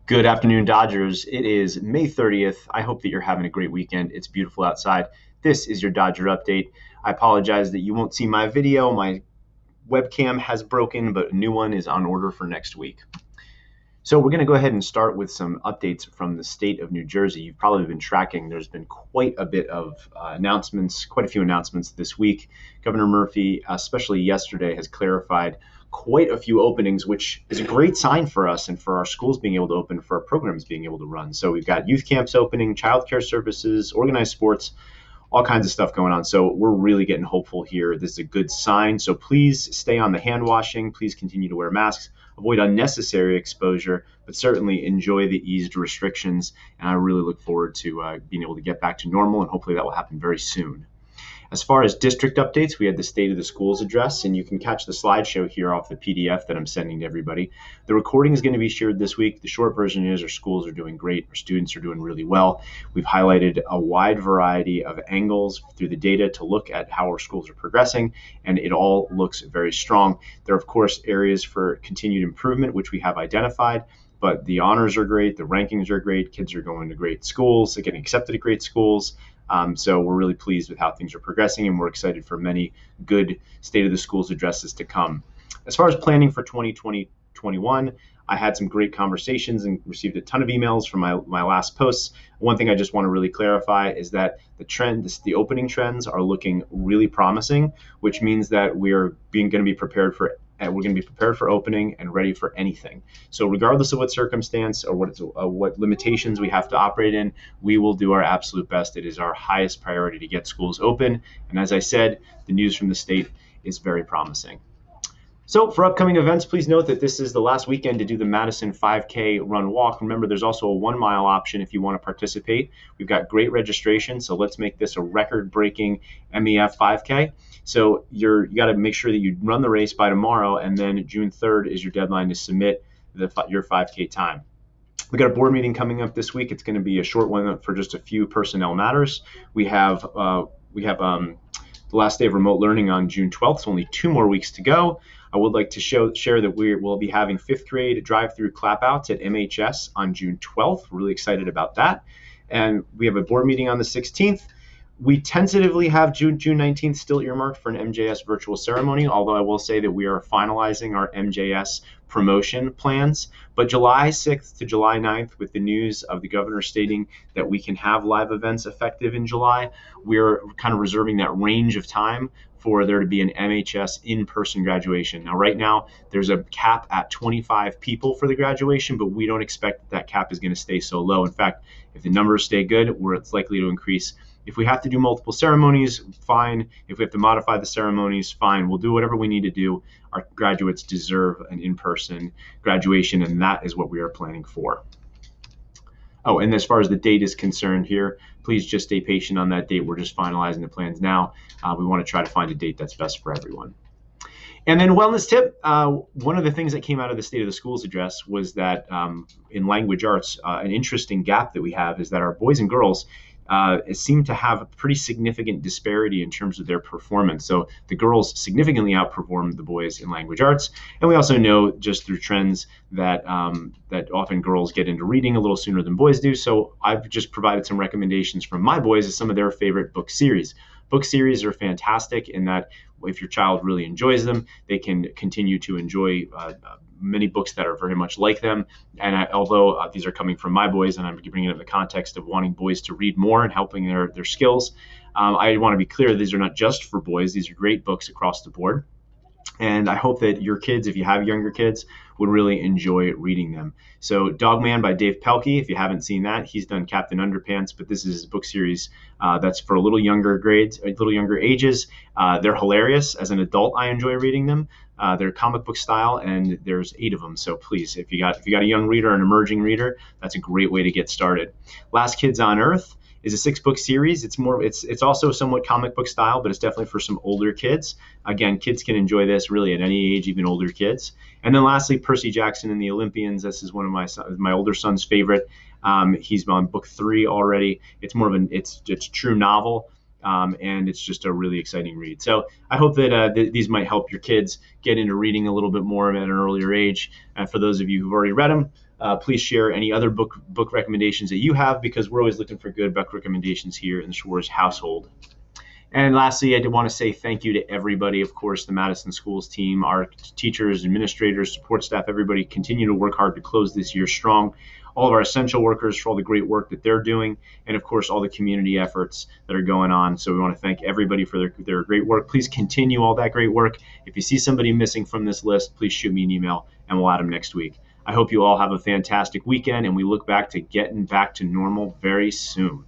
Good afternoon, Dodgers. It is May 30th. I hope that you're having a great weekend. It's beautiful outside. This is your Dodger update. I apologize that you won't see my video. My webcam has broken, but a new one is on order for next week. So we're going to go ahead and start with some updates from the state of New Jersey. You've probably been tracking. There's been quite a bit of announcements, quite a few announcements this week. Governor Murphy, especially yesterday, has clarified quite a few openings, which is a great sign for us and for our schools being able to open, for our programs being able to run. So we've got youth camps opening, childcare services, organized sports, all kinds of stuff going on. So we're really getting hopeful here. This is a good sign. So please stay on the hand washing. Please continue to wear masks. Avoid unnecessary exposure, but certainly enjoy the eased restrictions. And I really look forward to being able to get back to normal, and hopefully that will happen very soon. As far as district updates, we had the State of the Schools address, and you can catch the slideshow here off the PDF that I'm sending to everybody. The recording is going to be shared this week. The short version is our schools are doing great. Our students are doing really well. We've highlighted a wide variety of angles through the data to look at how our schools are progressing, and it all looks very strong. There are, of course, areas for continued improvement, which we have identified. But the honors are great, the rankings are great, kids are going to great schools, they're getting accepted at great schools. So we're really pleased with how things are progressing, and we're excited for many good State of the Schools addresses to come. As far as planning for 2020-21, I had some great conversations and received a ton of emails from my last posts. One thing I just want to really clarify is that the opening trends are looking really promising, which means that we're going to be prepared for opening and ready for anything. So regardless of what circumstance or what limitations we have to operate in, we will do our absolute best. It is our highest priority to get schools open. And as I said, the news from the state is very promising. So for upcoming events, please note that this is the last weekend to do the Madison 5K run walk. Remember, there's also a 1 mile option if you want to participate. We've got great registration, so let's make this a record-breaking MEF 5K. So you got to make sure that you run the race by tomorrow, and then June 3rd is your deadline to submit your 5K time. We got a board meeting coming up this week. It's going to be a short one for just a few personnel matters. We have the last day of remote learning on June 12th, so only 2 more weeks to go. I would like to share that we will be having 5th grade drive-through clapouts at MHS on June 12th. We're really excited about that. And we have a board meeting on the 16th. We tentatively have June 19th still earmarked for an MJS virtual ceremony, although I will say that we are finalizing our MJS promotion plans. But July 6th to July 9th, with the news of the governor stating that we can have live events effective in July, we're kind of reserving that range of time for there to be an MHS in-person graduation. Now, right now, there's a cap at 25 people for the graduation, but we don't expect that cap is going to stay so low. In fact, if the numbers stay good, it's likely to increase. If we have to do multiple ceremonies, fine. If we have to modify the ceremonies, fine. We'll do whatever we need to do. Our graduates deserve an in-person graduation, and that is what we are planning for. Oh, and as far as the date is concerned here, please just stay patient on that date. We're just finalizing the plans now. We want to try to find a date that's best for everyone. And then wellness tip, one of the things that came out of the State of the Schools address was that in language arts, an interesting gap that we have is that our boys and girls seem to have a pretty significant disparity in terms of their performance. So the girls significantly outperform the boys in language arts. And we also know just through trends that that often girls get into reading a little sooner than boys do. So I've just provided some recommendations from my boys as some of their favorite book series. Book series are fantastic in that if your child really enjoys them, they can continue to enjoy many books that are very much like them. And although these are coming from my boys, and I'm bringing it in the context of wanting boys to read more and helping their skills, I want to be clear, these are not just for boys. These are great books across the board. And I hope that your kids, if you have younger kids, would really enjoy reading them. So Dogman by Dave Pelkey, if you haven't seen that, he's done Captain Underpants, but this is his book series that's for a little younger grades, a little younger ages. They're hilarious. As an adult, I enjoy reading them. They're comic book style, and there's 8 of them. So please, if you got a young reader, an emerging reader, that's a great way to get started. Last Kids on Earth is a 6-book series. It's also somewhat comic book style, but it's definitely for some older kids. Again, kids can enjoy this really at any age, even older kids. And then lastly, Percy Jackson and the Olympians. This is one of my older son's favorite. He's on book 3 already. It's more of it's true novel. And it's just a really exciting read. So I hope that these might help your kids get into reading a little bit more at an earlier age. And for those of you who've already read them, Please share any other book recommendations that you have, because we're always looking for good book recommendations here in the Schwartz household. And lastly, I did want to say thank you to everybody, of course, the Madison Schools team, our teachers, administrators, support staff, everybody continue to work hard to close this year strong. All of our essential workers for all the great work that they're doing, and of course, all the community efforts that are going on. So we want to thank everybody for their great work. Please continue all that great work. If you see somebody missing from this list, please shoot me an email and we'll add them next week. I hope you all have a fantastic weekend, and we look back to getting back to normal very soon.